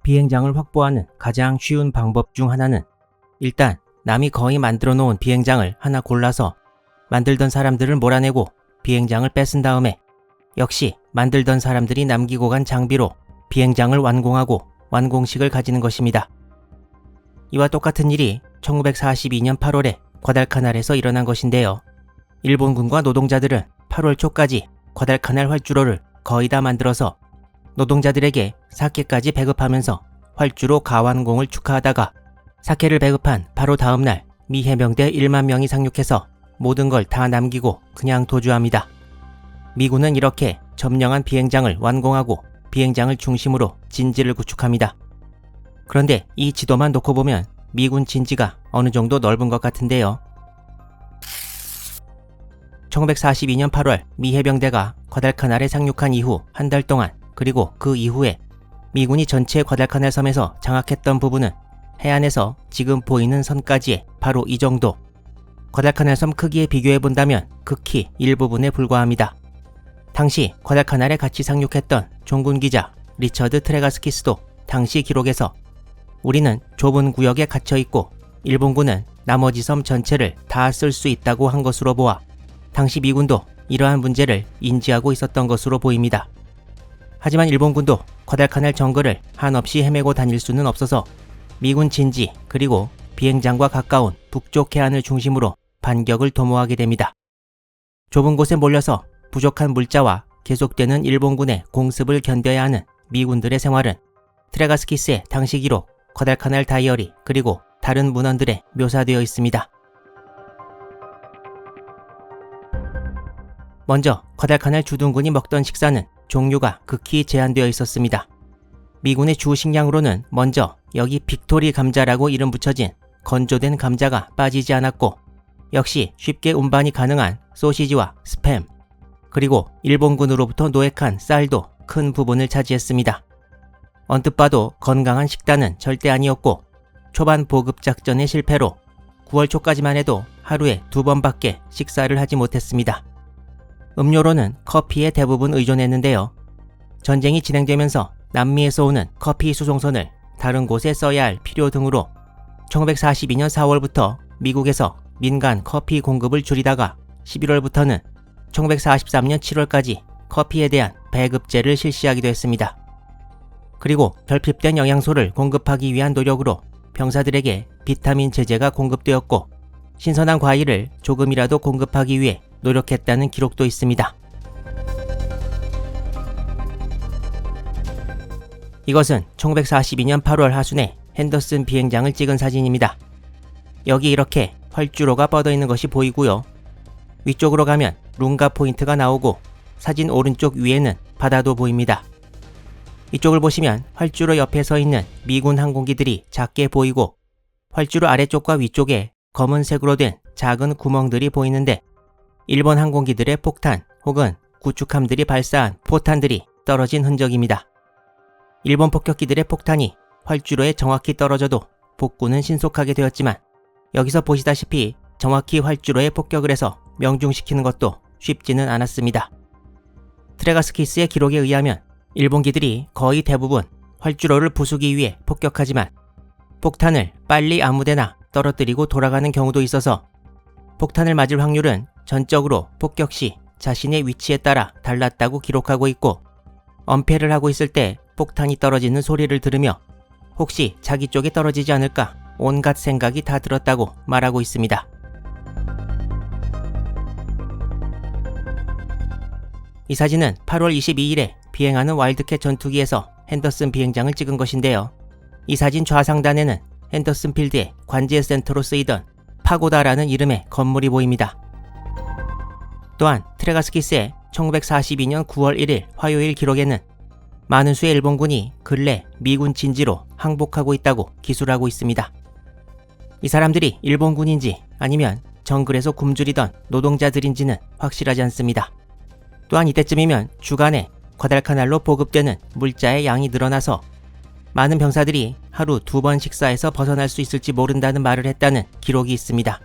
비행장을 확보하는 가장 쉬운 방법 중 하나는 일단 남이 거의 만들어 놓은 비행장을 하나 골라서 만들던 사람들을 몰아내고 비행장을 뺏은 다음에 역시 만들던 사람들이 남기고 간 장비로 비행장을 완공하고 완공식을 가지는 것입니다. 이와 똑같은 일이 1942년 8월에 과달카날에서 일어난 것인데요. 일본군과 노동자들은 8월 초까지 과달카날 활주로를 거의 다 만들어서 노동자들에게 사케까지 배급하면서 활주로 가완공을 축하하다가 사케를 배급한 바로 다음날 미 해병대 1만 명이 상륙해서 모든 걸 다 남기고 그냥 도주합니다. 미군은 이렇게 점령한 비행장을 완공하고 비행장을 중심으로 진지를 구축합니다. 그런데 이 지도만 놓고 보면 미군 진지가 어느 정도 넓은 것 같은데요. 1942년 8월 미 해병대가 과달카날에 상륙한 이후 한 달 동안 그리고 그 이후에 미군이 전체 과달카날 섬에서 장악했던 부분은 해안에서 지금 보이는 선까지의 바로 이 정도. 과달카날 섬 크기에 비교해본다면 극히 일부분에 불과합니다. 당시 과달카날에 같이 상륙했던 종군 기자 리처드 트레가스키스도 당시 기록에서 우리는 좁은 구역에 갇혀있고 일본군은 나머지 섬 전체를 다 쓸 수 있다고 한 것으로 보아 당시 미군도 이러한 문제를 인지하고 있었던 것으로 보입니다. 하지만 일본군도 과달카날 정글을 한없이 헤매고 다닐 수는 없어서 미군 진지 그리고 비행장과 가까운 북쪽 해안을 중심으로 반격을 도모하게 됩니다. 좁은 곳에 몰려서 부족한 물자와 계속되는 일본군의 공습을 견뎌야 하는 미군들의 생활은 트레가스키스의 당시 기록, 과달카날 다이어리 그리고 다른 문헌들에 묘사되어 있습니다. 먼저 과달카날 주둔군이 먹던 식사는 종류가 극히 제한되어 있었습니다. 미군의 주 식량으로는 먼저 여기 빅토리 감자라고 이름 붙여진 건조된 감자가 빠지지 않았고 역시 쉽게 운반이 가능한 소시지와 스팸 그리고 일본군으로부터 노획한 쌀도 큰 부분을 차지했습니다. 언뜻 봐도 건강한 식단은 절대 아니었고 초반 보급 작전의 실패로 9월 초까지만 해도 하루에 2번밖에 식사를 하지 못했습니다. 음료로는 커피에 대부분 의존했는데요. 전쟁이 진행되면서 남미에서 오는 커피 수송선을 다른 곳에 써야 할 필요 등으로 1942년 4월부터 미국에서 민간 커피 공급을 줄이다가 11월부터는 1943년 7월까지 커피에 대한 배급제를 실시하기도 했습니다. 그리고 결핍된 영양소를 공급하기 위한 노력으로 병사들에게 비타민 제제가 공급되었고 신선한 과일을 조금이라도 공급하기 위해 노력했다는 기록도 있습니다. 이것은 1942년 8월 하순에 핸더슨 비행장을 찍은 사진입니다. 여기 이렇게 활주로가 뻗어 있는 것이 보이고요. 위쪽으로 가면 룽가 포인트가 나오고 사진 오른쪽 위에는 바다도 보입니다. 이쪽을 보시면 활주로 옆에 서 있는 미군 항공기들이 작게 보이고 활주로 아래쪽과 위쪽에 검은색으로 된 작은 구멍들이 보이는데 일본 항공기들의 폭탄 혹은 구축함들이 발사한 포탄들이 떨어진 흔적입니다. 일본 폭격기들의 폭탄이 활주로에 정확히 떨어져도 복구는 신속하게 되었지만 여기서 보시다시피 정확히 활주로에 폭격을 해서 명중시키는 것도 쉽지는 않았습니다. 트레가스키스의 기록에 의하면 일본기들이 거의 대부분 활주로를 부수기 위해 폭격하지만 폭탄을 빨리 아무데나 떨어뜨리고 돌아가는 경우도 있어서 폭탄을 맞을 확률은 전적으로 폭격 시 자신의 위치에 따라 달랐다고 기록하고 있고 엄폐를 하고 있을 때 폭탄이 떨어지는 소리를 들으며 혹시 자기 쪽에 떨어지지 않을까 온갖 생각이 다 들었다고 말하고 있습니다. 이 사진은 8월 22일에 비행하는 와일드캣 전투기에서 핸더슨 비행장을 찍은 것인데요. 이 사진 좌상단에는 핸더슨 필드의 관제 센터로 쓰이던 파고다라는 이름의 건물이 보입니다. 또한 트레가스키스의 1942년 9월 1일 화요일 기록에는 많은 수의 일본군이 근래 미군 진지로 항복하고 있다고 기술하고 있습니다. 이 사람들이 일본군인지 아니면 정글에서 굶주리던 노동자들인지는 확실하지 않습니다. 또한 이때쯤이면 주간에 과달카날로 보급되는 물자의 양이 늘어나서 많은 병사들이 하루 2번 식사에서 벗어날 수 있을지 모른다는 말을 했다는 기록이 있습니다.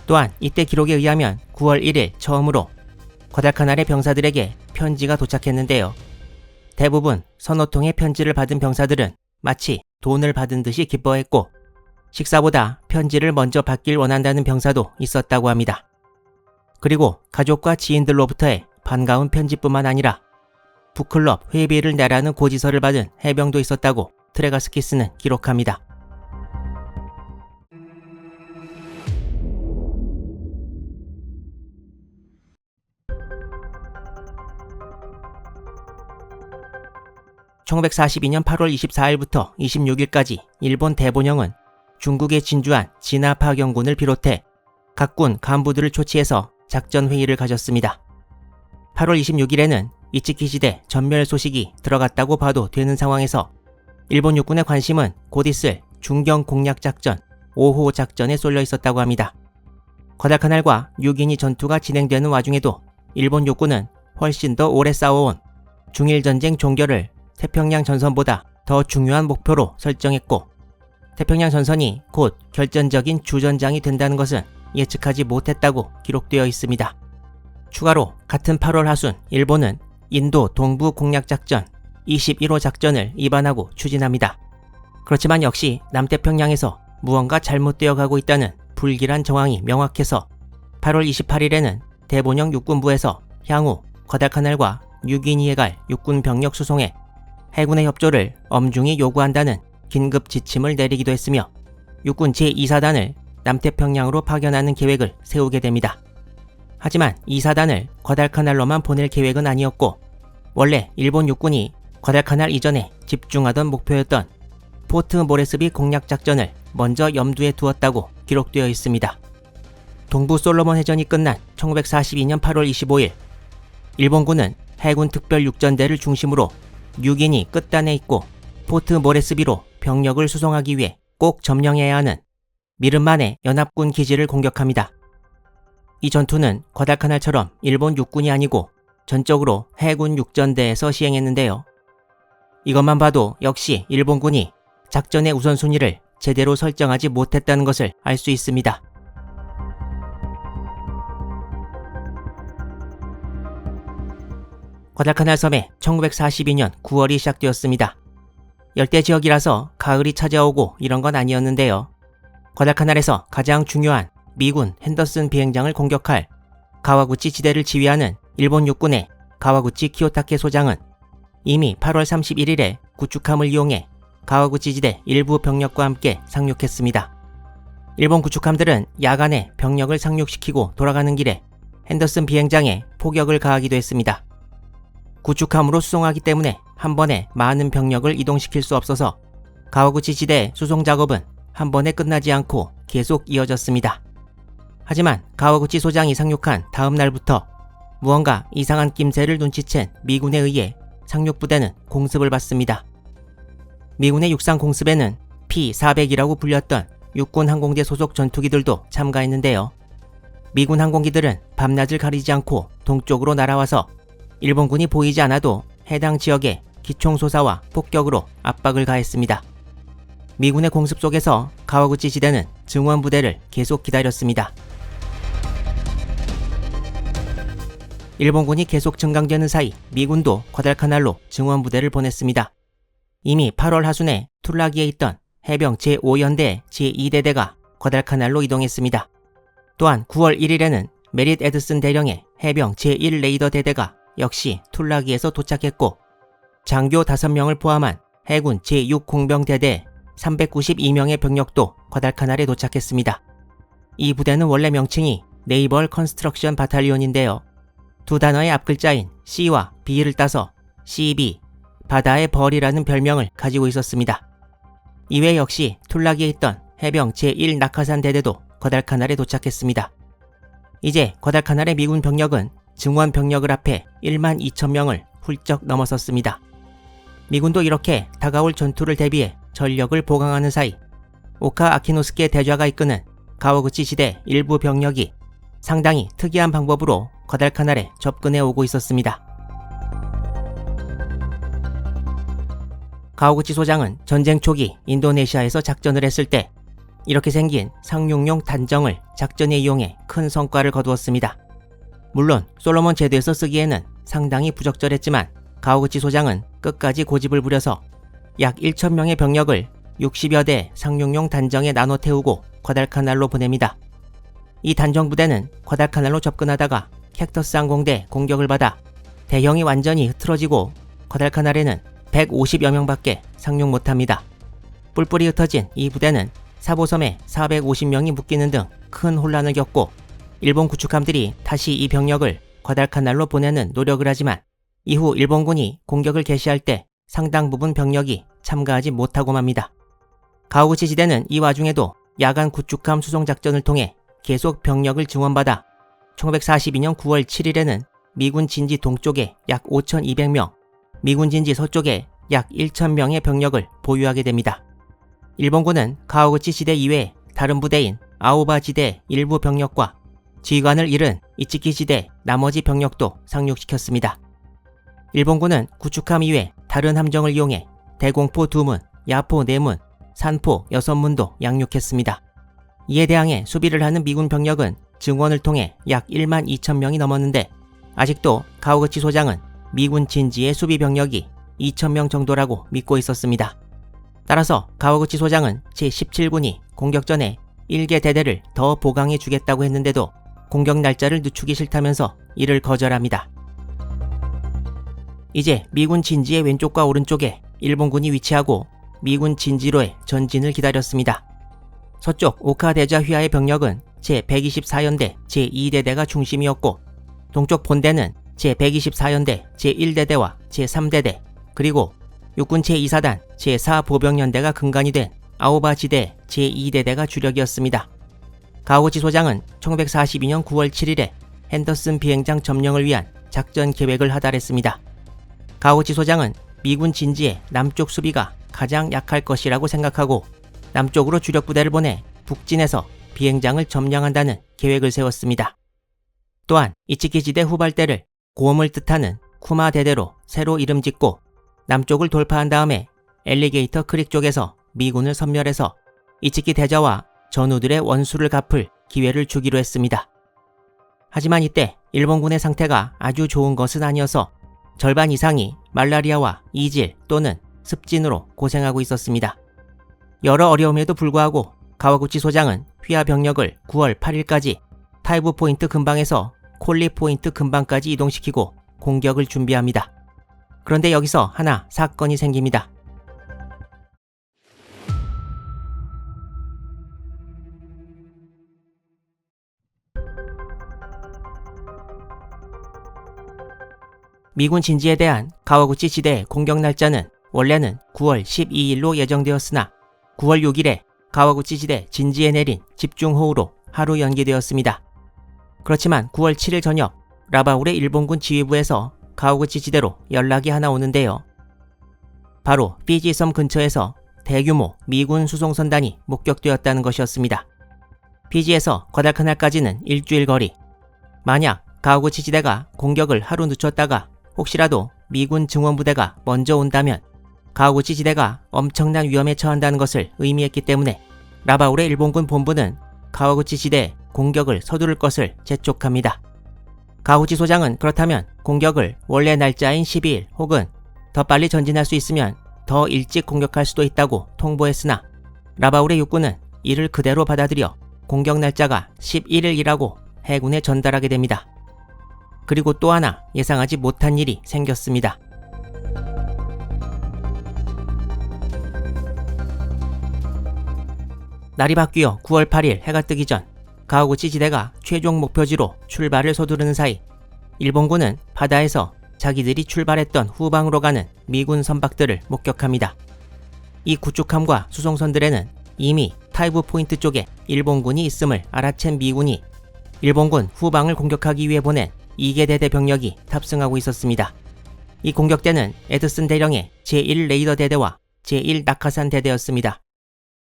또한 이때 기록에 의하면 9월 1일 처음으로 과달카날의 병사들에게 편지가 도착했는데요. 대부분 서너 통의 편지를 받은 병사들은 마치 돈을 받은 듯이 기뻐했고 식사보다 편지를 먼저 받길 원한다는 병사도 있었다고 합니다. 그리고 가족과 지인들로부터의 반가운 편지뿐만 아니라 북클럽 회비를 내라는 고지서를 받은 해병도 있었다고 트레가스키스는 기록합니다. (1942년 8월 24일부터 26일까지) 일본 대본영은 중국에 진주한 진화파경군을 비롯해 각군 간부들을 초치해서 작전회의를 가졌습니다. 8월 26일에는 이츠키시대 전멸 소식이 들어갔다고 봐도 되는 상황에서 일본 육군의 관심은 곧 있을 중경 공략 작전 5호 작전에 쏠려 있었다고 합니다. 과달카날과 유기니 전투가 진행되는 와중에도 일본 육군은 훨씬 더 오래 싸워온 중일전쟁 종결을 태평양 전선보다 더 중요한 목표로 설정했고 태평양 전선이 곧 결정적인 주전장이 된다는 것은 예측하지 못했다고 기록되어 있습니다. 추가로 같은 8월 하순 일본은 인도 동부 공략 작전 21호 작전을 입안하고 추진합니다. 그렇지만 역시 남태평양에서 무언가 잘못되어 가고 있다는 불길한 정황이 명확해서 8월 28일에는 대본영 육군부에서 향후 과달카날과 뉴기니에 갈 육군 병력 수송에 해군의 협조를 엄중히 요구한다는 긴급 지침을 내리기도 했으며 육군 제2사단을 남태평양으로 파견하는 계획을 세우게 됩니다. 하지만 이 사단을 과달카날로만 보낼 계획은 아니었고 원래 일본 육군이 과달카날 이전에 집중하던 목표였던 포트 모레스비 공략 작전을 먼저 염두에 두었다고 기록되어 있습니다. 동부 솔로몬 해전이 끝난 1942년 8월 25일 일본군은 해군 특별육전대를 중심으로 뉴기니 끝단에 있고 포트 모레스비로 병력을 수송하기 위해 꼭 점령해야 하는 미른만의 연합군 기지를 공격합니다. 이 전투는 과달카날처럼 일본 육군이 아니고 전적으로 해군 육전대에서 시행했는데요. 이것만 봐도 역시 일본군이 작전의 우선순위를 제대로 설정하지 못했다는 것을 알 수 있습니다. 과달카날 섬에 1942년 9월이 시작되었습니다. 열대지역이라서 가을이 찾아오고 이런 건 아니었는데요. 과달카날에서 가장 중요한 미군 핸더슨 비행장을 공격할 가와구치 지대를 지휘하는 일본 육군의 가와구치 키요타케 소장은 이미 8월 31일에 구축함을 이용해 가와구치 지대 일부 병력과 함께 상륙했습니다. 일본 구축함들은 야간에 병력을 상륙시키고 돌아가는 길에 핸더슨 비행장에 포격을 가하기도 했습니다. 구축함으로 수송하기 때문에 한 번에 많은 병력을 이동시킬 수 없어서 가와구치 지대의 수송 작업은 한 번에 끝나지 않고 계속 이어졌습니다. 하지만 가와구치 소장이 상륙한 다음 날부터 무언가 이상한 낌새를 눈치챈 미군에 의해 상륙부대는 공습을 받습니다. 미군의 육상 공습에는 P-400이라고 불렸던 육군 항공대 소속 전투기들도 참가했는데요. 미군 항공기들은 밤낮을 가리지 않고 동쪽으로 날아와서 일본군이 보이지 않아도 해당 지역에 기총소사와 폭격으로 압박을 가했습니다. 미군의 공습 속에서 가와구치 지대는 증원부대를 계속 기다렸습니다. 일본군이 계속 증강되는 사이 미군도 과달카날로 증원부대를 보냈습니다. 이미 8월 하순에 툴라기에 있던 해병 제5연대 제2대대가 과달카날로 이동했습니다. 또한 9월 1일에는 메릿 에드슨 대령의 해병 제1레이더 대대가 역시 툴라기에서 도착했고 장교 5명을 포함한 해군 제6공병대대 392명의 병력도 과달카날에 도착했습니다. 이 부대는 원래 명칭이 네이벌 컨스트럭션 바탈리온인데요. 두 단어의 앞글자인 C와 B를 따서 CB, 바다의 벌이라는 별명을 가지고 있었습니다. 이외 역시 툴라기에 있던 해병 제1 낙하산 대대도 과달카날에 도착했습니다. 이제 과달카날의 미군 병력은 증원 병력을 합해 1만 2천 명을 훌쩍 넘어섰습니다. 미군도 이렇게 다가올 전투를 대비해 전력을 보강하는 사이 오카 아키노스케 대좌가 이끄는 가와구치 시대 일부 병력이 상당히 특이한 방법으로 과달카날에 접근해 오고 있었습니다. 가와구치 소장은 전쟁 초기 인도네시아에서 작전을 했을 때 이렇게 생긴 상륙용 단정을 작전에 이용해 큰 성과를 거두었습니다. 물론 솔로몬 제도에서 쓰기에는 상당히 부적절했지만 가와구치 소장은 끝까지 고집을 부려서 약 1,000명의 병력을 60여 대 상륙용 단정에 나눠 태우고 과달카날로 보냅니다. 이 단정 부대는 과달카날로 접근하다가 캡터스 항공대 공격을 받아 대형이 완전히 흐트러지고 과달카날에는 150여 명밖에 상륙 못합니다. 뿔뿔이 흩어진 이 부대는 사보섬에 450명이 묶이는 등 큰 혼란을 겪고 일본 구축함들이 다시 이 병력을 과달카날로 보내는 노력을 하지만 이후 일본군이 공격을 개시할 때 상당 부분 병력이 참가하지 못하고 맙니다. 가오구치 지대는 이 와중에도 야간 구축함 수송작전을 통해 계속 병력을 증원받아 1942년 9월 7일에는 미군 진지 동쪽에 약 5,200명, 미군 진지 서쪽에 약 1,000명의 병력을 보유하게 됩니다. 일본군은 가오구치 지대 이외에 다른 부대인 아오바 지대 일부 병력과 지휘관을 잃은 이치키 지대 나머지 병력도 상륙시켰습니다. 일본군은 구축함 이외 다른 함정을 이용해 대공포 2문, 야포 4문, 산포 6문도 양육했습니다. 이에 대항해 수비를 하는 미군 병력은 증원을 통해 약 1만 2천 명이 넘었는데 아직도 가오구치 소장은 미군 진지의 수비 병력이 2,000명 정도라고 믿고 있었습니다. 따라서 가오구치 소장은 제17군이 공격 전에 1개 대대를 더 보강해 주겠다고 했는데도 공격 날짜를 늦추기 싫다면서 이를 거절합니다. 이제 미군 진지의 왼쪽과 오른쪽에 일본군이 위치하고 미군 진지로의 전진을 기다렸습니다. 서쪽 오카데자 휘하의 병력은 제124연대 제2대대가 중심이었고 동쪽 본대는 제124연대 제1대대와 제3대대 그리고 육군 제2사단 제4보병연대가 근간이 된 아오바 지대 제2대대가 주력이었습니다. 가오구치 소장은 1942년 9월 7일에 핸더슨 비행장 점령을 위한 작전 계획을 하달했습니다. 가오구치 소장은 미군 진지의 남쪽 수비가 가장 약할 것이라고 생각하고 남쪽으로 주력 부대를 보내 북진에서 비행장을 점령한다는 계획을 세웠습니다. 또한 이치키 지대 후발대를 고음을 뜻하는 쿠마 대대로 새로 이름 짓고 남쪽을 돌파한 다음에 엘리게이터 크릭 쪽에서 미군을 섬멸해서 이치키 대저와 전우들의 원수를 갚을 기회를 주기로 했습니다. 하지만 이때 일본군의 상태가 아주 좋은 것은 아니어서 절반 이상이 말라리아와 이질 또는 습진으로 고생하고 있었습니다. 여러 어려움에도 불구하고 가와구치 소장은 휘하 병력을 9월 8일까지 타이부 포인트 근방에서 콜리 포인트 근방까지 이동시키고 공격을 준비합니다. 그런데 여기서 하나 사건이 생깁니다. 미군 진지에 대한 가와구치 지대의 공격 날짜는 원래는 9월 12일로 예정되었으나 9월 6일에 가와구치 지대 진지에 내린 집중호우로 하루 연기되었습니다. 그렇지만 9월 7일 저녁 라바울의 일본군 지휘부에서 가와구치 지대로 연락이 하나 오는데요. 바로 피지 섬 근처에서 대규모 미군 수송선단이 목격되었다는 것이었습니다. 피지에서 과달카날까지는 일주일 거리. 만약 가와구치 지대가 공격을 하루 늦췄다가 혹시라도 미군 증원부대가 먼저 온다면 가와구치 지대가 엄청난 위험에 처한다는 것을 의미했기 때문에 라바울의 일본군 본부는 가와구치 지대에 공격을 서두를 것을 재촉합니다. 가와구치 소장은 그렇다면 공격을 원래 날짜인 12일 혹은 더 빨리 전진할 수 있으면 더 일찍 공격할 수도 있다고 통보했으나 라바울의 육군은 이를 그대로 받아들여 공격 날짜가 11일이라고 해군에 전달하게 됩니다. 그리고 또 하나 예상하지 못한 일이 생겼습니다. 날이 바뀌어 9월 8일 해가 뜨기 전 가와구치 지대가 최종 목표지로 출발을 서두르는 사이 일본군은 바다에서 자기들이 출발했던 후방으로 가는 미군 선박들을 목격합니다. 이 구축함과 수송선들에는 이미 타이부 포인트 쪽에 일본군이 있음을 알아챈 미군이 일본군 후방을 공격하기 위해 보낸 2개 대대 병력이 탑승하고 있었습니다. 이 공격대는 에드슨 대령의 제1 레이더 대대와 제1 낙하산 대대였습니다.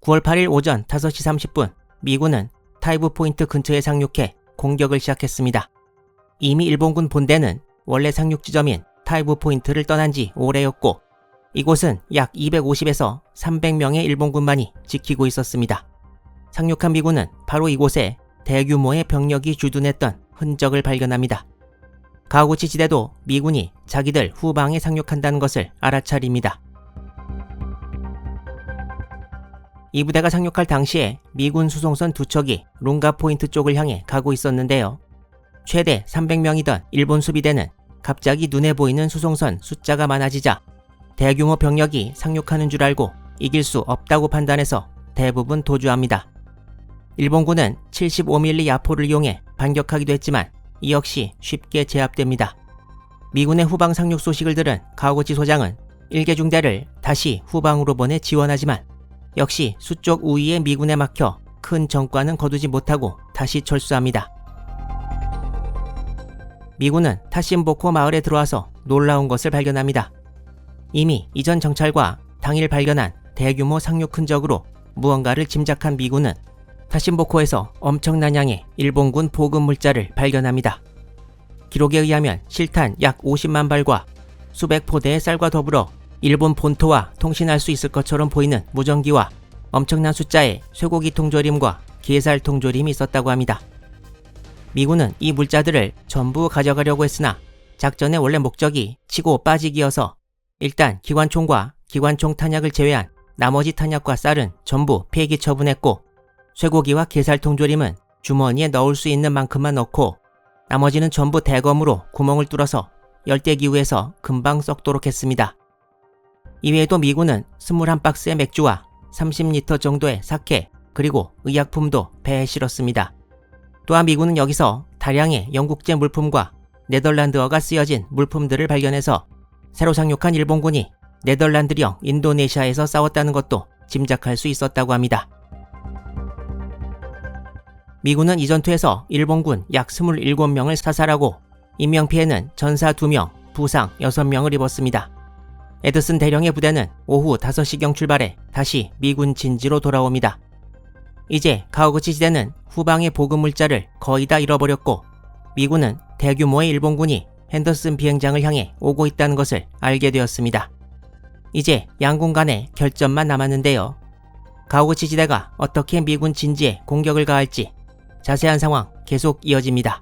9월 8일 오전 5시 30분 미군은 타이부 포인트 근처에 상륙해 공격을 시작했습니다. 이미 일본군 본대는 원래 상륙 지점인 타이부 포인트를 떠난 지 오래였고 이곳은 약 250에서 300명의 일본군만이 지키고 있었습니다. 상륙한 미군은 바로 이곳에 대규모의 병력이 주둔했던 흔적을 발견합니다. 가와구치 지대도 미군이 자기들 후방에 상륙한다는 것을 알아차립니다. 이 부대가 상륙할 당시에 미군 수송선 2척이 룽가 포인트 쪽을 향해 가고 있었는데요. 최대 300명이던 일본 수비대는 갑자기 눈에 보이는 수송선 숫자가 많아지자 대규모 병력이 상륙하는 줄 알고 이길 수 없다고 판단해서 대부분 도주합니다. 일본군은 75mm 야포를 이용해 반격하기도 했지만 이 역시 쉽게 제압됩니다. 미군의 후방 상륙 소식을 들은 가오구치 소장은 1개 중대를 다시 후방으로 보내 지원하지만 역시 수쪽 우위에 미군에 막혀 큰 전과는 거두지 못하고 다시 철수합니다. 미군은 타신보코 마을에 들어와서 놀라운 것을 발견합니다. 이미 이전 정찰과 당일 발견한 대규모 상륙 흔적으로 무언가를 짐작한 미군은 타신보코에서 엄청난 양의 일본군 보급 물자를 발견합니다. 기록에 의하면 실탄 약 50만 발과 수백 포대의 쌀과 더불어 일본 본토와 통신할 수 있을 것처럼 보이는 무전기와 엄청난 숫자의 쇠고기 통조림과 게살 통조림이 있었다고 합니다. 미군은 이 물자들을 전부 가져가려고 했으나 작전의 원래 목적이 치고 빠지기여서 일단 기관총과 기관총 탄약을 제외한 나머지 탄약과 쌀은 전부 폐기 처분했고 쇠고기와 게살 통조림은 주머니에 넣을 수 있는 만큼만 넣고 나머지는 전부 대검으로 구멍을 뚫어서 열대기후에서 금방 썩도록 했습니다. 이외에도 미군은 21박스의 맥주와 30리터 정도의 사케 그리고 의약품도 배에 실었습니다. 또한 미군은 여기서 다량의 영국제 물품과 네덜란드어가 쓰여진 물품들을 발견해서 새로 상륙한 일본군이 네덜란드령 인도네시아에서 싸웠다는 것도 짐작할 수 있었다고 합니다. 미군은 이 전투에서 일본군 약 27명을 사살하고 인명피해는 전사 2명, 부상 6명을 입었습니다. 에드슨 대령의 부대는 오후 5시경 출발해 다시 미군 진지로 돌아옵니다. 이제 가오구치 지대는 후방의 보급 물자를 거의 다 잃어버렸고 미군은 대규모의 일본군이 핸더슨 비행장을 향해 오고 있다는 것을 알게 되었습니다. 이제 양군 간의 결전만 남았는데요. 가오구치 지대가 어떻게 미군 진지에 공격을 가할지 자세한 상황 계속 이어집니다.